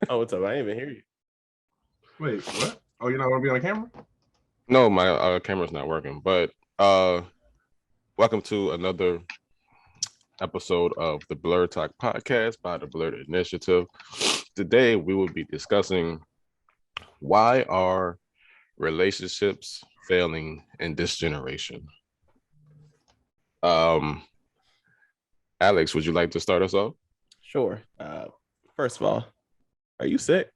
Oh, what's up? I didn't even hear you. Wait, what? Oh, you're not gonna be on camera? No, my camera's not working. But welcome to another episode of the Blerd Talk Podcast by the Blerd Initiative. Today we will be discussing why are relationships failing in this generation. Alex, would you like to start us off? Sure. First of all, are you sick?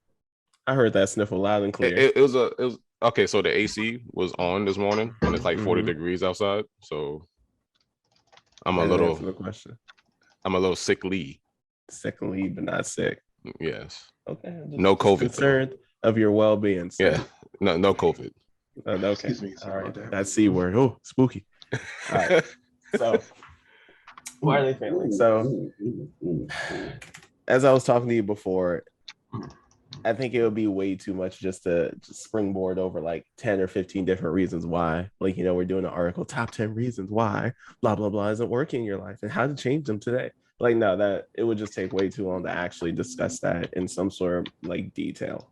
I heard that sniffle loud and clear. It was okay. So the AC was on this morning, and it's like 40 degrees outside. So I'm a little. Answer the question. I'm a little sickly. Sickly, but not sick. Yes. Okay. No COVID. Concerned of your well-being. So. Yeah. No COVID. Okay. Excuse me. All right. That C word. Oh, spooky. All right. So, why are they failing? So, as I was talking to you before, I think it would be way too much just to springboard over like 10 or 15 different reasons why. Like, we're doing an article, top 10 reasons why blah, blah, blah isn't working in your life and how to change them today. Like, no, that it would just take way too long to actually discuss that in some sort of like detail.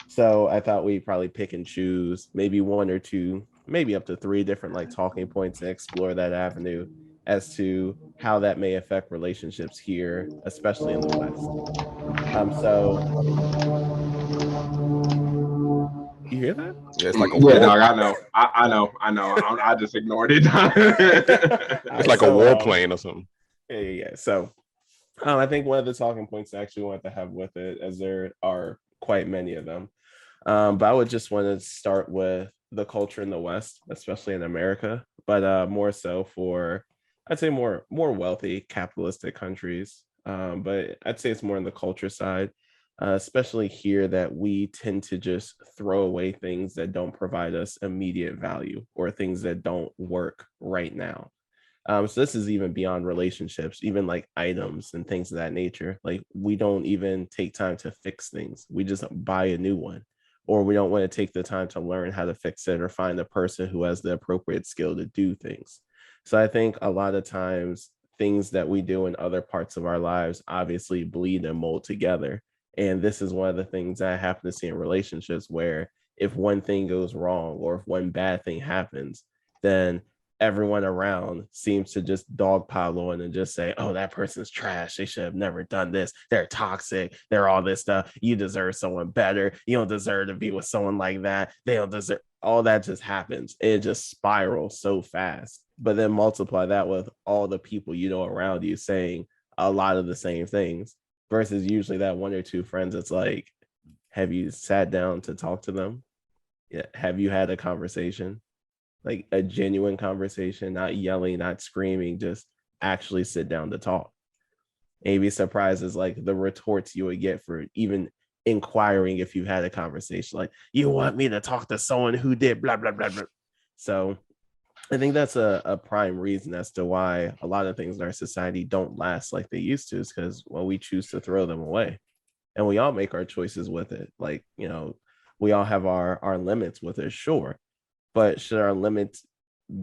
So I thought we'd probably pick and choose maybe one or two, maybe up to three different like talking points and explore that avenue as to how that may affect relationships here, especially in the West. So you hear that? Yeah, it's like a yeah, dog. I know. I just ignored it. It's like a warplane or something. Yeah. So I think one of the talking points I actually want to have with it, as there are quite many of them, but I would just want to start with the culture in the West, especially in America, but more so for, I'd say more wealthy capitalistic countries. But I'd say it's more on the culture side, especially here, that we tend to just throw away things that don't provide us immediate value or things that don't work right now. So this is even beyond relationships, even like items and things of that nature. Like, we don't even take time to fix things. We just buy a new one, or we don't want to take the time to learn how to fix it or find a person who has the appropriate skill to do things. So I think a lot of times things that we do in other parts of our lives obviously bleed and mold together. And this is one of the things that I happen to see in relationships, where if one thing goes wrong or if one bad thing happens, then everyone around seems to just dogpile on and just say, oh, that person's trash. They should have never done this. They're toxic. They're all this stuff. You deserve someone better. You don't deserve to be with someone like that. They don't deserve. All that just happens. It just spirals so fast. But then multiply that with all the people around you saying a lot of the same things, versus usually that one or two friends. It's like, have you sat down to talk to them? Yeah. Have you had a conversation? Like a genuine conversation, not yelling, not screaming, just actually sit down to talk. And you'd be surprised as like the retorts you would get for even inquiring if you had a conversation. Like, you want me to talk to someone who did blah, blah, blah, blah. So I think that's a prime reason as to why a lot of things in our society don't last like they used to, is because, well, we choose to throw them away. And we all make our choices with it. Like, we all have our limits with it, sure. But should our limits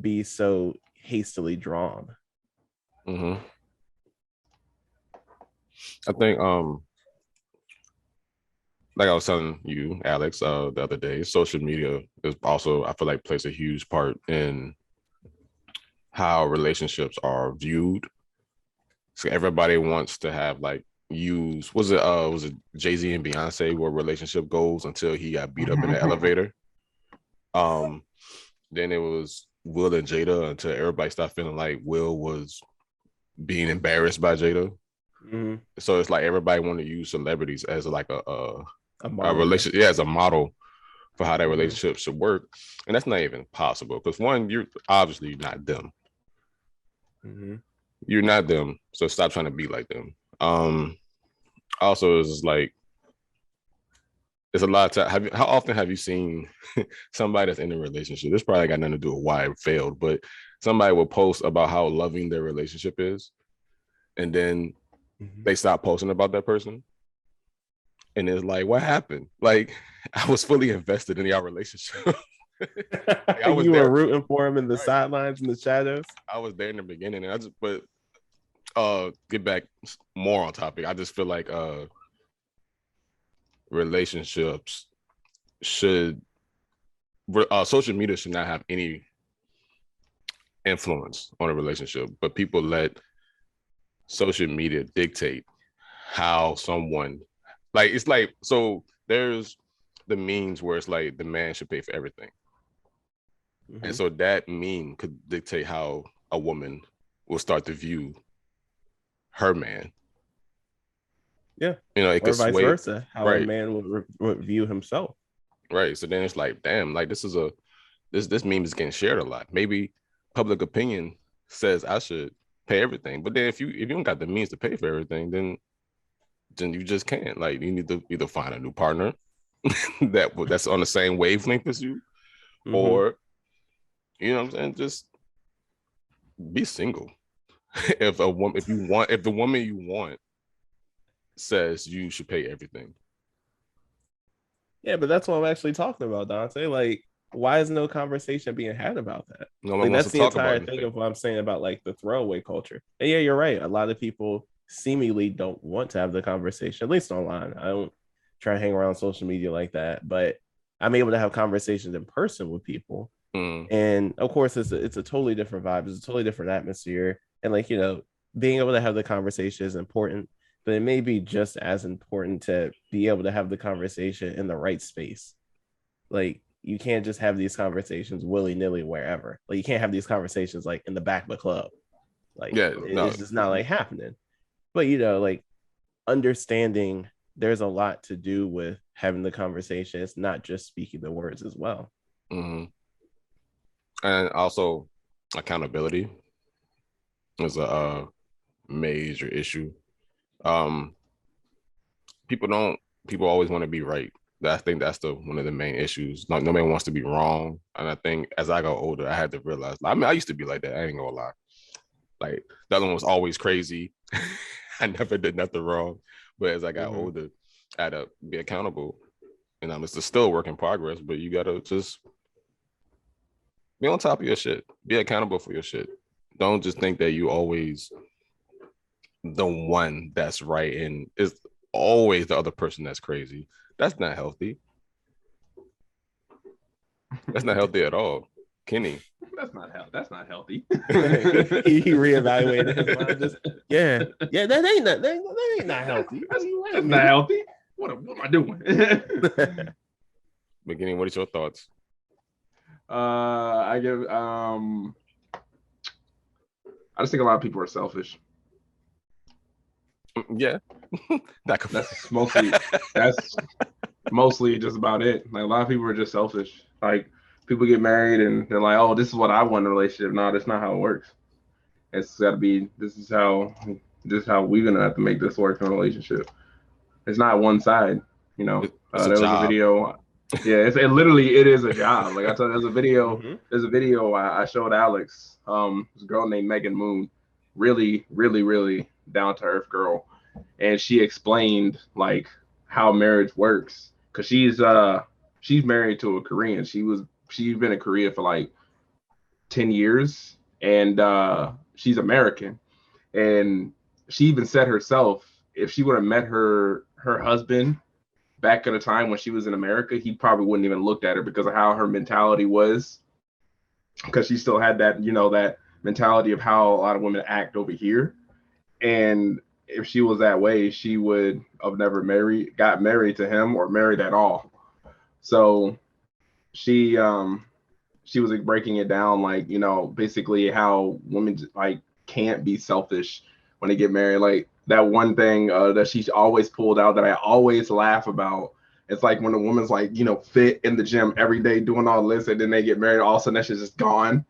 be so hastily drawn? I think like I was telling you, Alex, the other day, social media is also, I feel like, plays a huge part in how relationships are viewed. So everybody wants to have like was it Jay-Z and Beyonce where relationship goes until he got beat up in the elevator. Then it was Will and Jada until everybody stopped feeling like Will was being embarrassed by Jada. So it's like everybody want to use celebrities as like a relationship, as a model for how that relationship should work. And that's not even possible, because one, you're obviously not them. You're not them, so stop trying to be like them. Also, it's like, it's a lot of time. How often have you seen somebody that's in a relationship? This probably got nothing to do with why it failed, but somebody will post about how loving their relationship is, and then they stop posting about that person. And it's like, what happened? Like, I was fully invested in our relationship. Like, you were rooting for him in the sidelines, in the shadows. I was there in the beginning, and get back more on topic. I just feel like relationships should social media should not have any influence on a relationship, but people let social media dictate how someone, like, it's like, so there's the memes where it's like the man should pay for everything. Mm-hmm. And so that meme could dictate how a woman will start to view her man. Yeah. You know, it or could vice sway, versa, how right, a man would view himself. right. So then it's like, damn, like this meme is getting shared a lot. Maybe public opinion says I should pay everything, but then if you don't got the means to pay for everything, then you just can't. Like, you need to either find a new partner that's on the same wavelength as you, mm-hmm. or, you know what I'm saying, just be single. If the woman you want says you should pay everything. Yeah, but that's what I'm actually talking about, Dante. Like, why is no conversation being had about that? No one like, wants that's to the talk entire about thing of what I'm saying about like the throwaway culture. And yeah, you're right. A lot of people seemingly don't want to have the conversation, at least online. I don't try to hang around social media like that, but I'm able to have conversations in person with people. And of course, it's a totally different vibe. It's a totally different atmosphere. And like, you know, being able to have the conversation is important, but it may be just as important to be able to have the conversation in the right space. Like, you can't just have these conversations willy-nilly wherever. Like, you can't have these conversations like in the back of a club. Like, it's just not like happening. But, you know, like, understanding there's a lot to do with having the conversation. It's not just speaking the words as well. Mm-hmm. And also accountability is a major issue. People always want to be right. I think that's one of the main issues. Like, nobody wants to be wrong. And I think as I got older, I had to realize, I mean, I used to be like that. I ain't gonna lie. Like, the other one was always crazy. I never did nothing wrong. But as I got older, I had to be accountable. And it's still a work in progress, but you gotta just be on top of your shit. Be accountable for your shit. Don't just think that you always the one that's right and it's always the other person that's crazy. That's not healthy. That's not healthy at all. Kenny. That's not healthy. he reevaluated his mind. That ain't not healthy. That's not healthy. What am I doing? Beginning, what is your thoughts? I just think a lot of people are selfish. Yeah. that's mostly just about it. Like, a lot of people are just selfish. Like, people get married and they're like, oh, this is what I want in a relationship. No, that's not how it works. It's got to be, this is how we're going to have to make this work in a relationship. It's not one side, you know. There was a video. Yeah, it is a job. Like, I told you, there's a video I showed Alex. This girl named Megan Moon, really, really, really down to earth girl. And she explained like how marriage works. Cause she's married to a Korean. She's been in Korea for like 10 years and she's American. And she even said herself, if she would have met her husband back at a time when she was in America, he probably wouldn't even looked at her because of how her mentality was. Because she still had that, you know, that mentality of how a lot of women act over here. And if she was that way, she would have never got married to him or married at all. So she was like breaking it down, like, you know, basically how women like can't be selfish when they get married. Like, that one thing that she always pulled out that I always laugh about. It's like when a woman's like, you know, fit in the gym every day doing all this, and then they get married, all of a sudden that shit's just gone.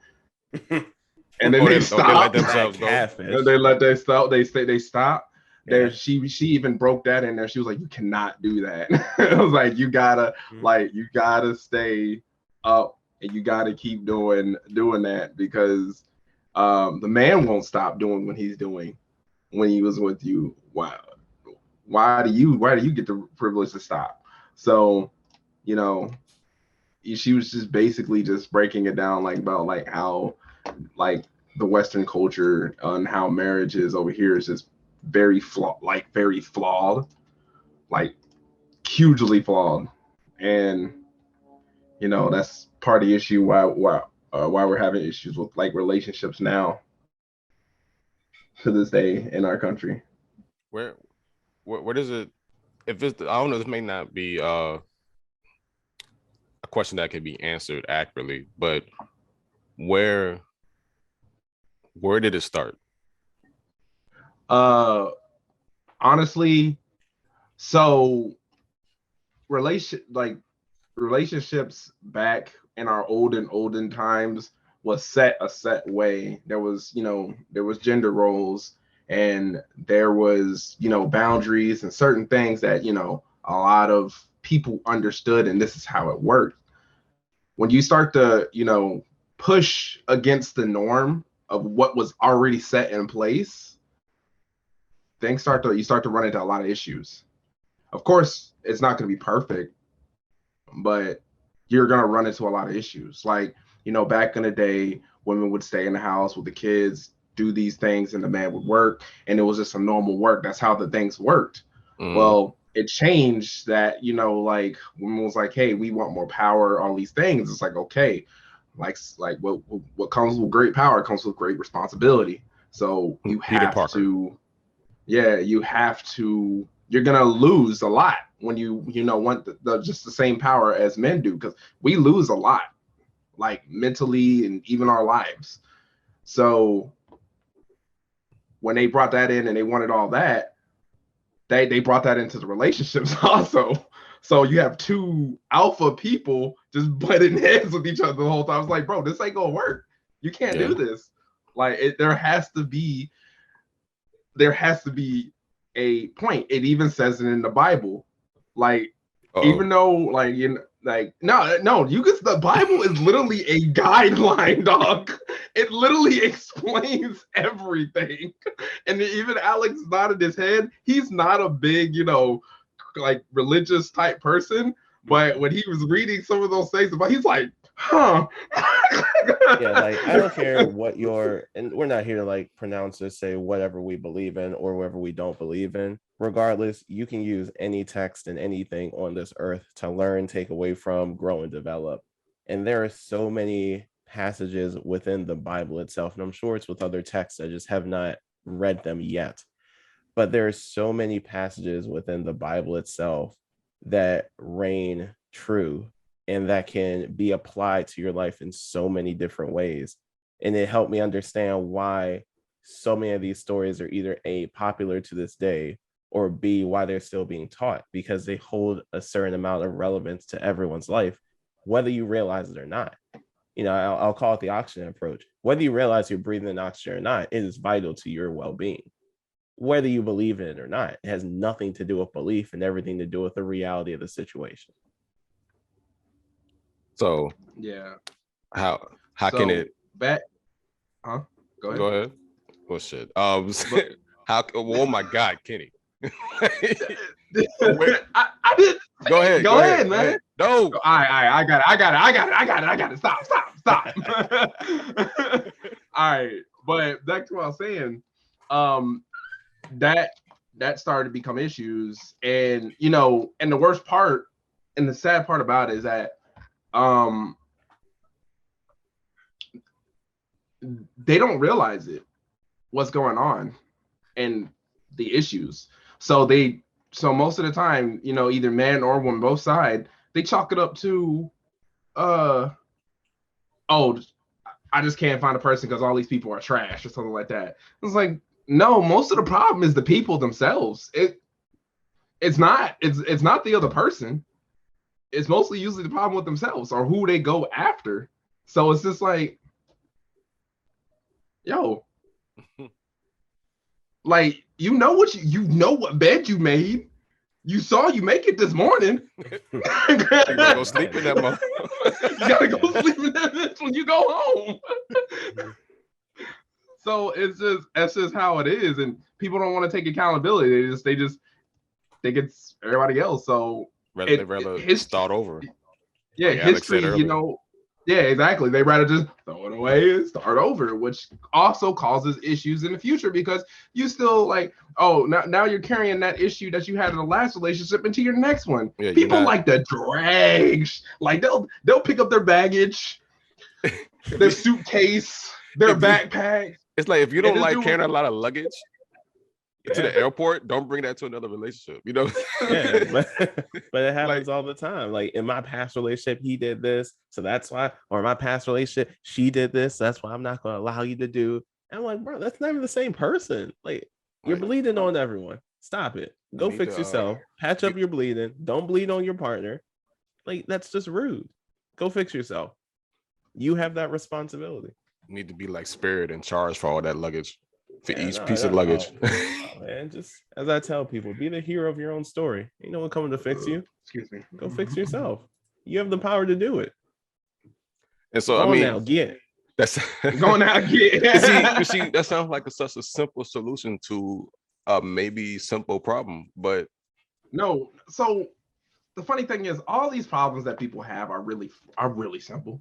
And then they stop. They let themselves go. And they stop. They stop. Yeah. She even broke that in there. She was like, you cannot do that. It was like, you gotta stay up and you gotta keep doing that because the man won't stop doing what he's doing when he was with you. Why do you get the privilege to stop? So, you know, she was just basically just breaking it down like about like how like the Western culture and how marriage is over here is just very flawed, like hugely flawed, and that's part of the issue why we're having issues with like relationships now to this day in our country. Where does it? If it's, I don't know, this may not be a question that can be answered accurately, but where did it start? Honestly, so relationships back in our olden times was set a set way. There was gender roles, and there was boundaries and certain things that a lot of people understood, and this is how it worked. When you start to push against the norm of what was already set in place, you start to run into a lot of issues. Of course, it's not going to be perfect, but you're going to run into a lot of issues. Like, back in the day, women would stay in the house with the kids, do these things, and the man would work, and it was just a normal work. That's how the things worked. Well, it changed that, like women was like, hey, we want more power, all these things. It's like, okay, like what comes with great power comes with great responsibility. So you have to, you're gonna lose a lot when you want just the same power as men do, because we lose a lot, like mentally and even our lives. So when they brought that in and they wanted all that, they brought that into the relationships also. So you have two alpha people just butting heads with each other the whole time. I was like, bro, this ain't gonna work. You can't do this. Like, there has to be a point. It even says it in the Bible. Like, even though, like, no, the Bible is literally a guideline, dog. It literally explains everything. And even Alex nodded his head. He's not a big, like religious type person, but when he was reading some of those things, he's like, huh. Yeah, like, I don't care what and we're not here to like pronounce or say whatever we believe in or whatever we don't believe in. Regardless, you can use any text and anything on this earth to learn, take away from, grow, and develop. And there are so many passages within the Bible itself, and I'm sure it's with other texts. I just have not read them yet. But there are so many passages within the Bible itself that reign true and that can be applied to your life in so many different ways. And it helped me understand why so many of these stories are either A, popular to this day, or B, why they're still being taught, because they hold a certain amount of relevance to everyone's life, whether you realize it or not. I'll call it the oxygen approach. Whether you realize you're breathing in oxygen or not, it is vital to your well-being. Whether you believe in it or not, it has nothing to do with belief and everything to do with the reality of the situation. So yeah, how can it back? Huh? Go ahead. Well, shit. Oh my God, Kenny. I did. Go ahead, man. No. I got it. Stop. All right, but back to what I was saying. That started to become issues, and and the worst part and the sad part about it is that they don't realize what's going on and the issues. So most of the time, either man or woman, both sides, they chalk it up to I just can't find a person because all these people are trash or something like that. It's like, no, most of the problem is the people themselves. It's not the other person. It's mostly usually the problem with themselves or who they go after. So it's just like, yo, like, what bed you made. You saw you make it this morning. You gotta go sleep in that mother. You gotta go sleep in that bitch when you go home. So that's just how it is, and people don't want to take accountability. They just think it's everybody else. So they'd rather start over. Yeah, like history. Yeah, exactly. They rather just throw it away and start over, which also causes issues in the future because you still like, oh, now you're carrying that issue that you had in the last relationship into your next one. Yeah, People like to drag, like they'll pick up their baggage, their suitcase, their backpack. It's like if you don't this like dude- carrying a lot of luggage to the airport, don't bring that to another relationship. You know? Yeah, but it happens all the time. Like in my past relationship, he did this, so that's why. Or in my past relationship, she did this, so that's why I'm not going to allow you to do. And I'm like, bro, that's never the same person. Like you're bleeding on everyone. Stop it. Go fix yourself. Patch up your bleeding. Don't bleed on your partner. Like that's just rude. Go fix yourself. You have that responsibility. You need to be like Spirit in charge for all that luggage, for each piece of luggage. Man, just as I tell people, be the hero of your own story. Ain't no one coming to fix you. Excuse me. Go fix yourself. You have the power to do it. And so, I mean, now get it. That's going out. Yeah. see, that sounds like such a simple solution to a maybe simple problem, but no. So the funny thing is, all these problems that people have are really simple.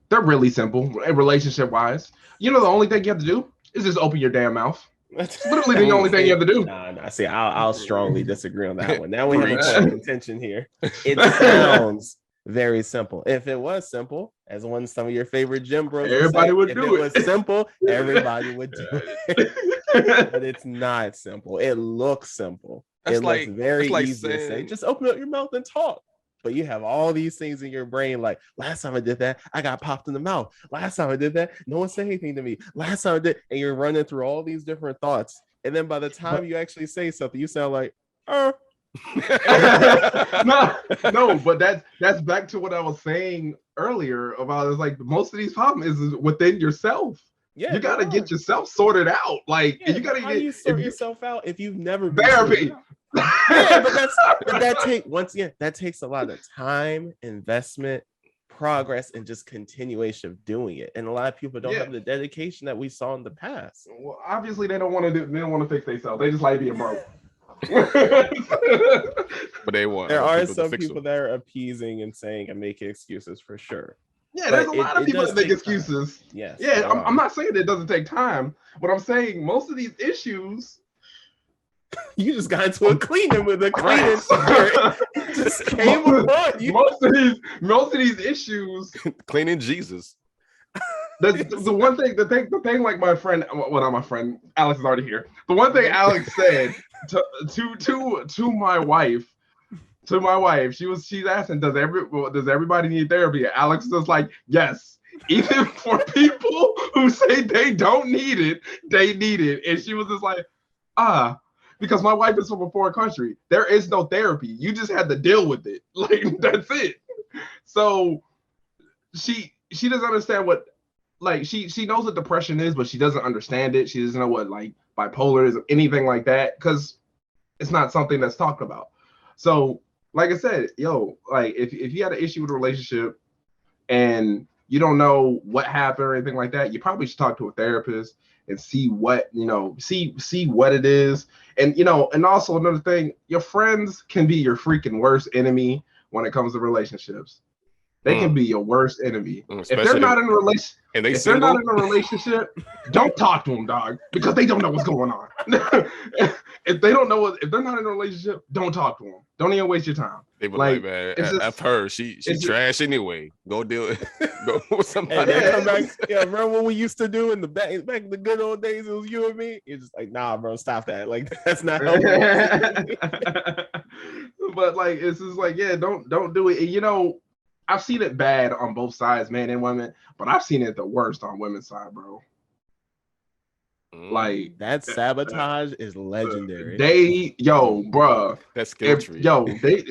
They're really simple, relationship wise. You know, the only thing you have to do is just open your damn mouth. It's literally the only thing you have to do. Nah. See, I'll strongly disagree on that one. Now we have a point of contention here. It sounds very simple. If it was simple, as one some of your favorite gym bros, everybody would if do it. If it was simple, everybody would do it. But it's not simple. It looks simple. It looks very easy to say. Just open up your mouth and talk. But you have all these things in your brain, like last time I did that, I got popped in the mouth. Last time I did that, no one said anything to me. Last time I did, and you're running through all these different thoughts. And then by the time you actually say something, you sound like, no, but that's back to what I was saying earlier about it's like most of these problems is within yourself. Yeah, you gotta get yourself sorted out. Like you gotta how do you sort yourself out if you've never been therapy? Yeah, but that takes a lot of time, investment, progress, and just continuation of doing it. And a lot of people don't have the dedication that we saw in the past. Well, obviously they don't want to fix themselves. They just like being broke. But they want. There are some people that are appeasing and saying and making excuses for sure. Yeah, there's a lot of people that make excuses. Time. Yes. Yeah, I'm not saying it doesn't take time, but I'm saying most of these issues. You just got into a cleaning with a cleaning spirit. Just came upon you. Most of these issues. Cleaning Jesus. The thing like my friend, well, not my friend, Alex is already here. The one thing Alex said to my wife, she's asking, does everybody need therapy? Alex was like, yes. Even for people who say they don't need it, they need it. And she was just like, because my wife is from a foreign country. There is no therapy. You just had to deal with it. Like, that's it. So she doesn't understand what, like, she knows what depression is, but she doesn't understand it. She doesn't know what, like, bipolar is or anything like that, because it's not something that's talked about. So, like I said, like, if you had an issue with a relationship and you don't know what happened or anything like that, you probably should talk to a therapist and see what, see what it is. And, and also another thing, your friends can be your freaking worst enemy when it comes to relationships. They can be your worst enemy. If they're not in a relationship, don't talk to them, dog, because they don't know what's going on. If they're not in a relationship, don't talk to them. Don't even waste your time. They were like, man, F her. She trash anyway. Go deal it. Go with somebody. Come back. Yeah, remember what we used to do in the back in the good old days? It was you and me. You're just like, nah, bro, stop that. Like, that's not helpful. But like, it's just like, yeah, don't do it. And, I've seen it bad on both sides, men and women, but I've seen it the worst on women's side, bro. Like, that sabotage is legendary. Bruh. That's scary.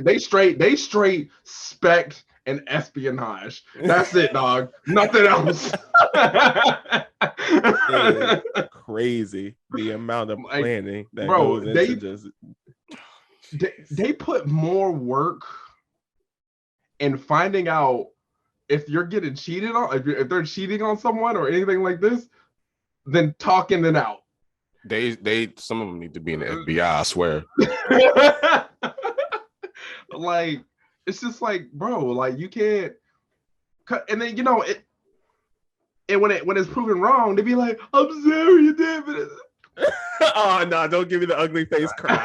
They straight spec and espionage. That's it, dog. Nothing else. Crazy the amount of planning that goes into just. They put more work in finding out if you're getting cheated on, if they're cheating on someone or anything like this, than talking it out. Some of them need to be in the FBI, I swear. Like, it's just like, bro, like, you can't, And then it. And when it's proven wrong, they be like, "I'm sorry, you did." But oh no! Don't give me the ugly face cry.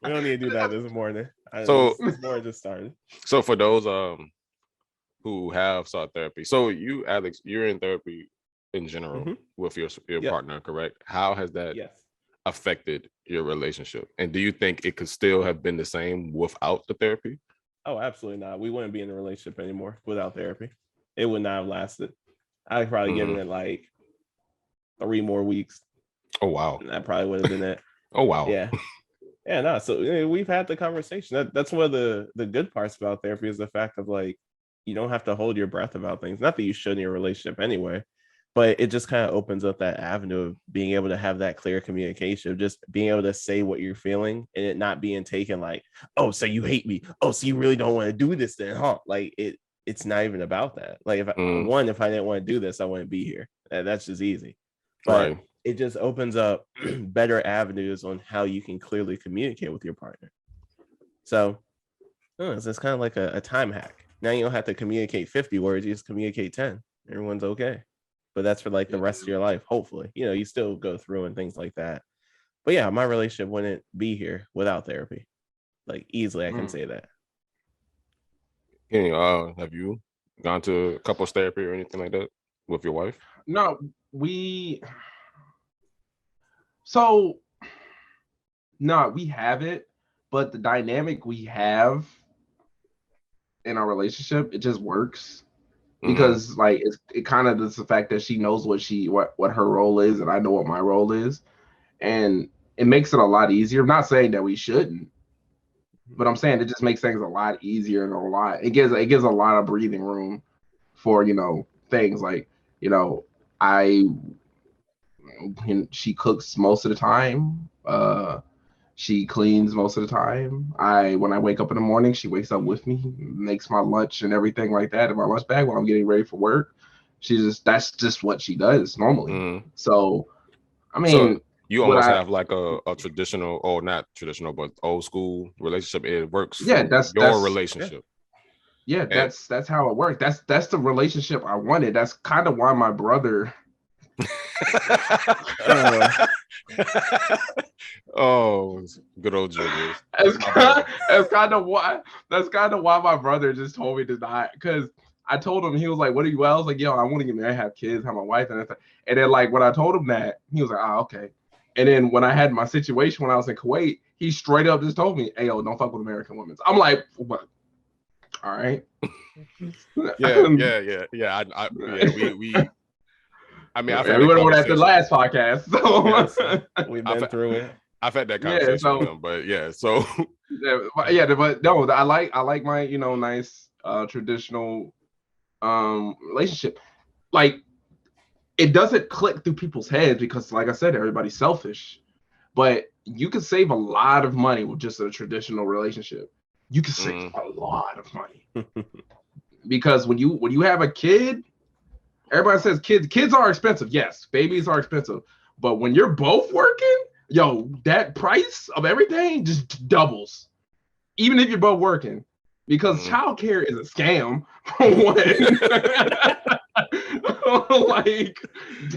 We don't need to do that this morning. This morning just started. So for those who have sought therapy, so you, Alex, you're in therapy in general with your partner, correct? How has that affected your relationship? And do you think it could still have been the same without the therapy? Oh, absolutely not. We wouldn't be in a relationship anymore without therapy. It would not have lasted. I'd probably given it like 3 more weeks. Oh wow. That probably would have been it. Oh wow. Yeah. Yeah, no. So we've had the conversation. That's one of the good parts about therapy is the fact of like you don't have to hold your breath about things. Not that you should in your relationship anyway, but it just kind of opens up that avenue of being able to have that clear communication, of just being able to say what you're feeling and it not being taken like, oh, so you hate me. Oh, so you really don't want to do this then, huh? Like it's not even about that. Like if I didn't want to do this, I wouldn't be here. That's just easy. But it just opens up better avenues on how you can clearly communicate with your partner. So it's kind of like a time hack. Now you don't have to communicate 50 words, you just communicate 10. Everyone's okay. But that's for like the rest of your life, hopefully. You still go through and things like that. But yeah, my relationship wouldn't be here without therapy. Like easily I can say that. Have you gone to couples therapy or anything like that with your wife? No, we have it, but the dynamic we have in our relationship, it just works because like it kind of is the fact that she knows what her role is and I know what my role is, and it makes it a lot easier. I'm not saying that we shouldn't, but I'm saying it just makes things a lot easier and it gives a lot of breathing room for things like she cooks most of the time. She cleans most of the time. When I wake up in the morning, she wakes up with me, makes my lunch and everything like that in my lunch bag while I'm getting ready for work. That's just what she does normally. So, I mean, you almost have like a traditional, or not traditional, but old school relationship. It works. Yeah, that's your relationship. Yeah, that's how it works. That's the relationship I wanted. That's kind of why my brother. Oh, good old Julius. That's kind of why my brother just told me to die, because I told him, he was like, "What are you?" I was like, "Yo, I want to get married, have kids, have my wife," and then like when I told him that, he was like, "Oh, okay." And then when I had my situation when I was in Kuwait, he straight up just told me, "Hey, yo, don't fuck with American women." I'm like, "What? All right." Yeah. We went over that the last podcast, so we've been through it. I've had that conversation with them, but but no, I like my nice traditional relationship. Like it doesn't click through people's heads because, like I said, everybody's selfish. But you can save a lot of money with just a traditional relationship. You can save a lot of money because when you have a kid. Everybody says kids are expensive. Yes, babies are expensive. But when you're both working, that price of everything just doubles. Even if you're both working. Because childcare is a scam, for one. Like,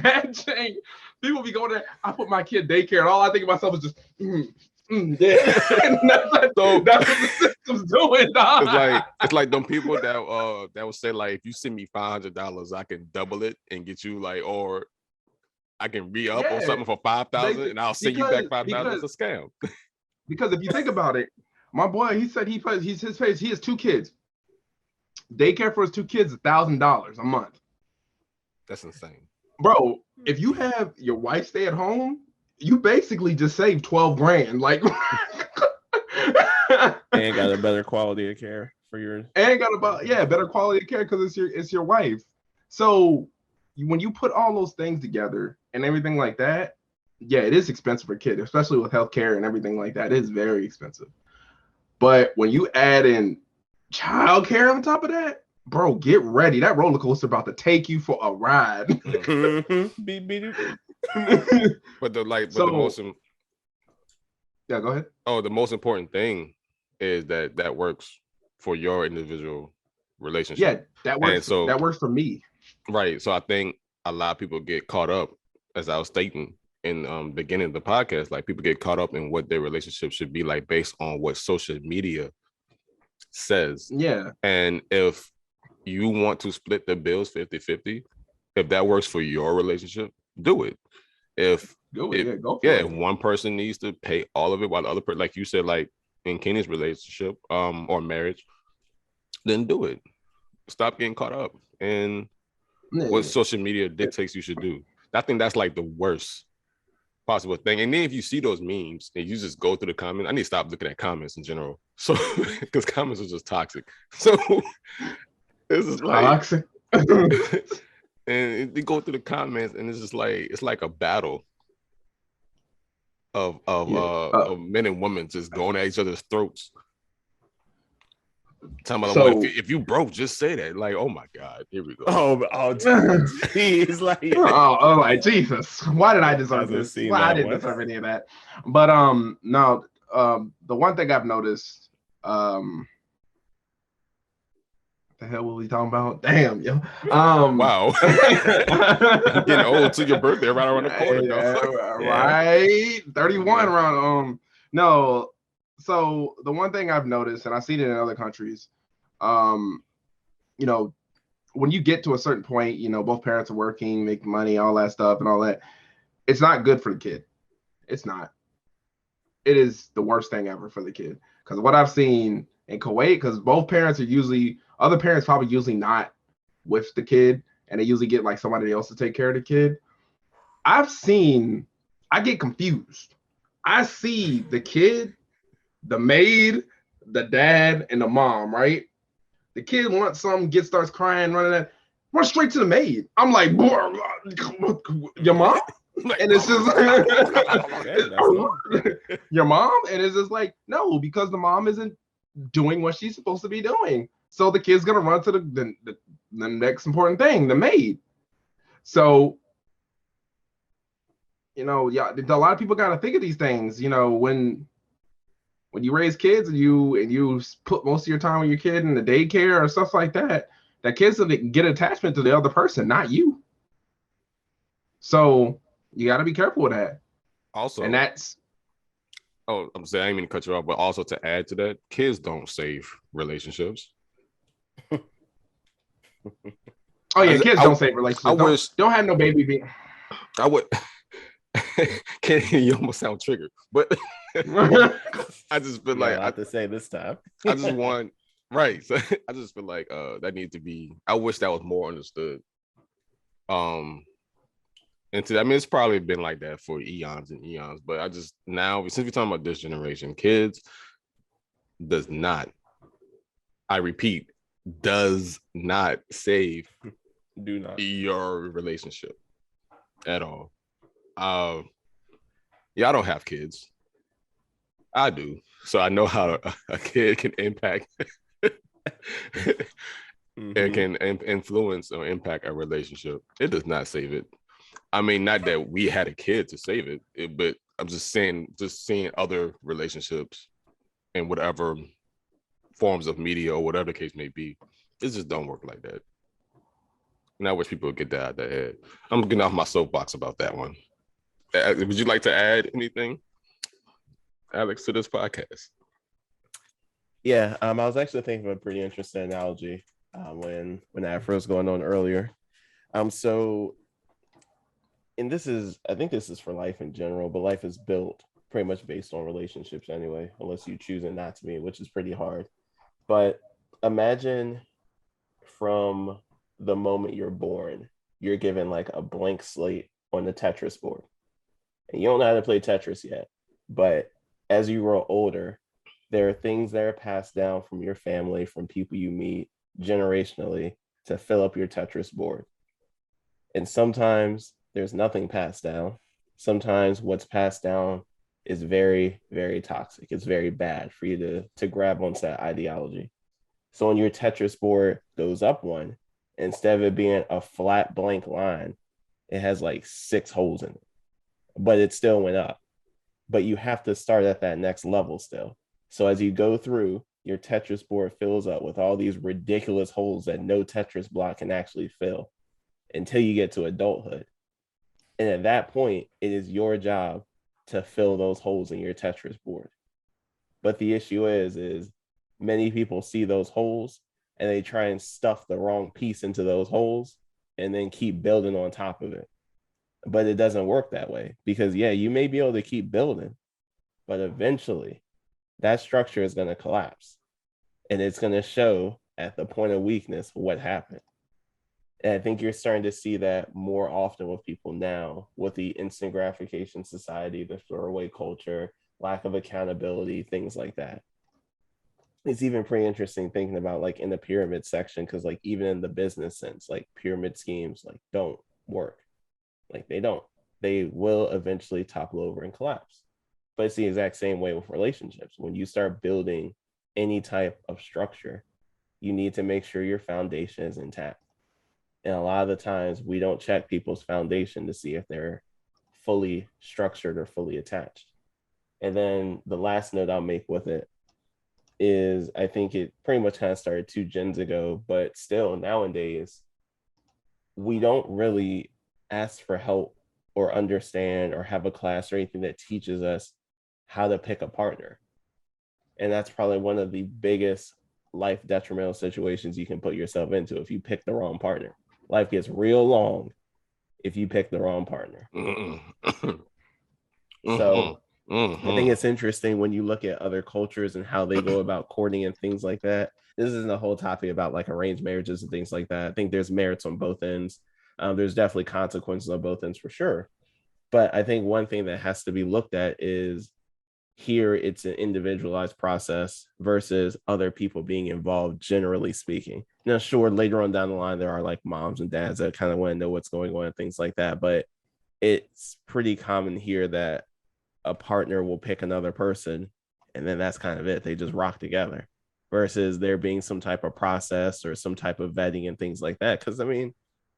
that change. People be going there, I put my kid daycare, and all I think of myself is just, that's what the system's doing. It's like them people that will say like, if you send me $500, I can double it and get you like, or I can re-up or something for 5,000 and I'll send you back 5,000. It's a scam. Because if you think about it, my boy, he said he has 2 kids. Daycare for his 2 kids, $1,000 a month. That's insane, bro. If you have your wife stay at home, you basically just saved 12 grand. Like, and got a better quality of care for your. And got better quality of care because it's your wife. So when you put all those things together and everything like that, it is expensive for kids, especially with healthcare and everything like that. It is very expensive. But when you add in childcare on top of that, bro, get ready. That roller coaster about to take you for a ride. But the most. Yeah, go ahead. Oh, the most important thing is that works for your individual relationship. Yeah, that works. And so that works for me. right. So I think a lot of people get caught up, as I was stating in beginning of the podcast, like people get caught up in what their relationship should be like based on what social media says. Yeah. And if you want to split the bills 50-50, if that works for your relationship, do it. If Go it. if one person needs to pay all of it while the other person, like you said, like in Kenny's relationship or marriage, then do it. Stop getting caught up in what social media dictates you should do. I think that's like the worst possible thing. And then if you see those memes and you just go through the comments, I need to stop looking at comments in general. So because comments are just toxic. So this is like toxic. and you go through the comments and it's just like it's like a battle of men and women just going at each other's throats. Talking about So, if you broke, just say that. Like, oh my God, here we go. He's like, like Jesus, why did I deserve this? Well, I didn't deserve any of that. But no, the one thing I've noticed, the hell were we talking about? Damn, yo. Wow. I'm getting old to your birthday right around the corner, right? 31 around. No. So the one thing I've noticed, and I've seen it in other countries, when you get to a certain point, both parents are working, making money, all that stuff and all that, it's not good for the kid. It's not. It is the worst thing ever for the kid. Because what I've seen in Kuwait, because both parents are usually, other parents probably usually not with the kid, and they usually get like somebody else to take care of the kid. I get confused. I see the kid, the maid, the dad, and the mom, right? The kid wants something, starts crying, run straight to the maid. I'm like, your mom? And it's just your mom? And it's just like, no, because the mom isn't doing what she's supposed to be doing. So the kid's gonna run to the next important thing, the maid. So, a lot of people gotta think of these things, when you raise kids and you put most of your time with your kid in the daycare or stuff like that, that kids get attachment to the other person, not you. So you got to be careful with that. Also, and that's. Oh, I'm saying I didn't mean to cut you off, but also to add to that, kids don't save relationships. Oh yeah, kids don't save relationships. Don't have no baby. I would. You almost sound triggered, but I just feel like I have to say this time. I just want right. So I just feel like that needs to be. I wish that was more understood. It's probably been like that for eons and eons, but I just now since we're talking about this generation, kids does not. I repeat, does not save. Do not your relationship at all. I don't have kids. I do, so I know how a kid can impact and can influence or impact a relationship. It does not save it. I mean, not that we had a kid to save it, but I'm just saying, just seeing other relationships and whatever forms of media or whatever the case may be, it just don't work like that. And I wish people would get that out of their head. I'm getting off my soapbox about that one. Would you like to add anything, Alex, to this podcast? Yeah, I was actually thinking of a pretty interesting analogy when Afro was going on earlier. So, and I think this is for life in general, but life is built pretty much based on relationships anyway, unless you choose it not to be, which is pretty hard. But imagine from the moment you're born, you're given like a blank slate on the Tetris board. And you don't know how to play Tetris yet, but as you grow older, there are things that are passed down from your family, from people you meet generationally to fill up your Tetris board. And sometimes there's nothing passed down. Sometimes what's passed down is very, very toxic. It's very bad for you to grab onto that ideology. So when your Tetris board goes up one, instead of it being a flat blank line, it has like 6 holes in it. But it still went up. But you have to start at that next level still. So as you go through, your Tetris board fills up with all these ridiculous holes that no Tetris block can actually fill until you get to adulthood. And at that point, it is your job to fill those holes in your Tetris board. But the issue is many people see those holes and they try and stuff the wrong piece into those holes and then keep building on top of it. But it doesn't work that way because, yeah, you may be able to keep building, but eventually that structure is going to collapse and it's going to show at the point of weakness what happened. And I think you're starting to see that more often with people now with the instant gratification society, the throwaway culture, lack of accountability, things like that. It's even pretty interesting thinking about like in the pyramid section, because like even in the business sense, like pyramid schemes like don't work. Like they don't. They will eventually topple over and collapse. But it's the exact same way with relationships. When you start building any type of structure, you need to make sure your foundation is intact. And a lot of the times we don't check people's foundation to see if they're fully structured or fully attached. And then the last note I'll make with it is I think it pretty much kind of started 2 gens ago, but still nowadays, we don't really ask for help or understand or have a class or anything that teaches us how to pick a partner. And that's probably one of the biggest life detrimental situations you can put yourself into if you pick the wrong partner. Life gets real long if you pick the wrong partner. So I think it's interesting when you look at other cultures and how they go about courting and things like that. This isn't a whole topic about like arranged marriages and things like that. I think there's merits on both ends. There's definitely consequences on both ends for sure. But I think one thing that has to be looked at is here it's an individualized process versus other people being involved, generally speaking. Now, sure, later on down the line, there are like moms and dads that kind of want to know what's going on and things like that. But it's pretty common here that a partner will pick another person and then that's kind of it. They just rock together versus there being some type of process or some type of vetting and things like that. Because I mean,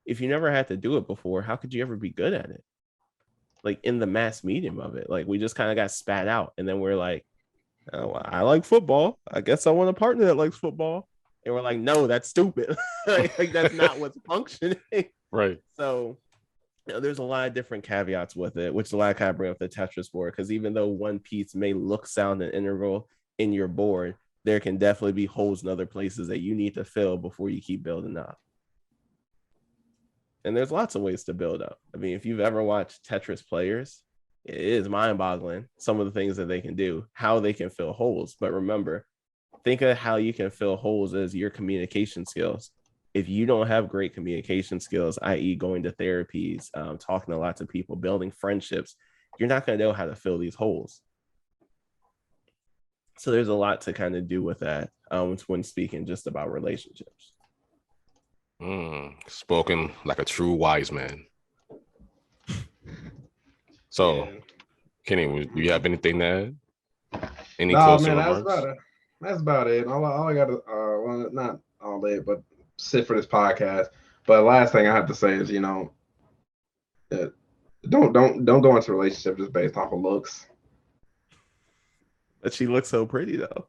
if you never had to do it before, how could you ever be good at it? Like in the mass medium of it, like we just kind of got spat out and then we're like, oh, I like football, I guess I want a partner that likes football, and we're like, no, that's stupid. Like that's not what's functioning, right? So there's a lot of different caveats with it, which is a lot of kind of bring up the Tetris board, because even though one piece may look sound and integral in your board, there can definitely be holes in other places that you need to fill before you keep building up. And there's lots of ways to build up. I mean, if you've ever watched Tetris players, it is mind-boggling some of the things that they can do, how they can fill holes. But remember, think of how you can fill holes as your communication skills. If you don't have great communication skills, i.e. going to therapies, talking to lots of people, building friendships, you're not going to know how to fill these holes. So there's a lot to kind of do with that when speaking just about relationships. Spoken like a true wise man. So, yeah. Kenny, do you have anything to add? Any closing remarks? That's about it. All I got to, well, not all day, but sit for this podcast. But last thing I have to say is, you know, don't go into a relationship just based off of looks. But she looks so pretty though.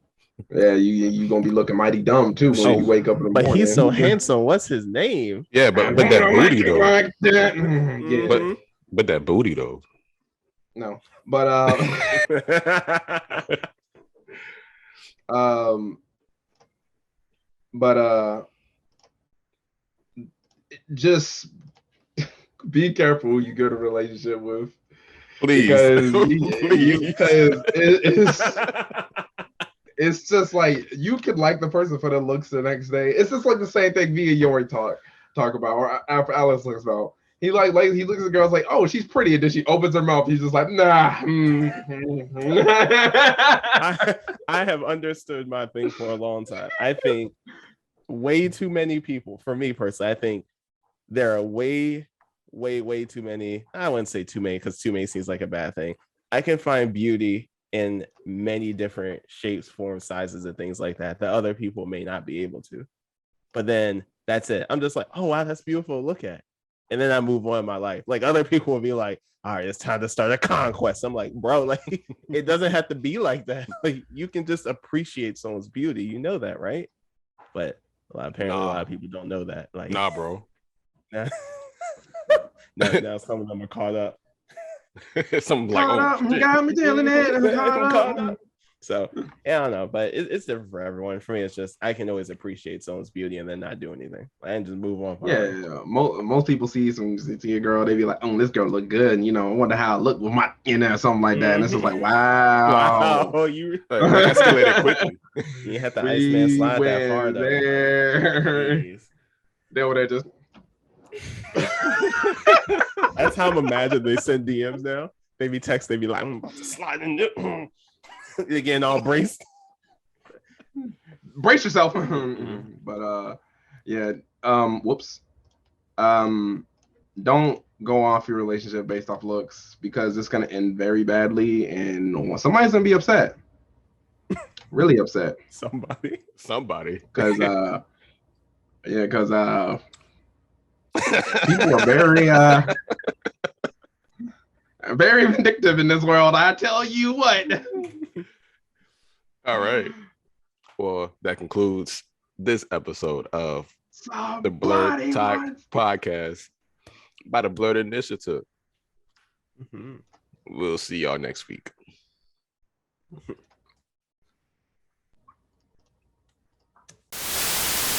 Yeah, you gonna be looking mighty dumb too when you wake up in the morning. But he's so handsome. What's his name? Yeah, but that booty though. Like that. Yeah. But that booty though. No, but just be careful who you go to a relationship with. Please, because it's just like you could like the person for their looks the next day. It's just like the same thing me and Yori talk about, or after Alex looks about. He he looks at the girl, like, oh, she's pretty, and then she opens her mouth. He's just like, nah. I have understood my thing for a long time. I think way too many people, for me personally, I think there are way too many. I wouldn't say too many because too many seems like a bad thing. I can find beauty in many different shapes, forms, sizes, and things like that other people may not be able to. But then that's it. I'm just like, oh wow, that's beautiful to look at. and then I move on in my life. Like other people will be like, all right, it's time to start a conquest. I'm like, bro, like it doesn't have to be like that. Like you can just appreciate someone's beauty. You know that, right? But apparently a lot of people don't know that. Like, nah, bro. Now some of them are caught up. Something like, got me telling it. I'm caught up. So yeah, I don't know, but it's different for everyone. For me, it's just I can always appreciate someone's beauty and then not do anything and just move on. Yeah. Most people see a girl, they be like, "Oh, this girl look good," and I wonder how I look with my, something like that. And it's just like, wow, wow, you escalated quickly. You had the Iceman slide that far though. They were there just. That's how I'm imagining they send DMs now. They be text, they be like, I'm about to slide in there. They're getting all braced. Brace yourself. But whoops. Don't go off your relationship based off looks because it's gonna end very badly and somebody's gonna be upset. Really upset. Somebody. Because people are very very vindictive in this world. I tell you what. All right. Well, that concludes this episode of the Blerd Talk Podcast by the Blerd Initiative. We'll see y'all next week.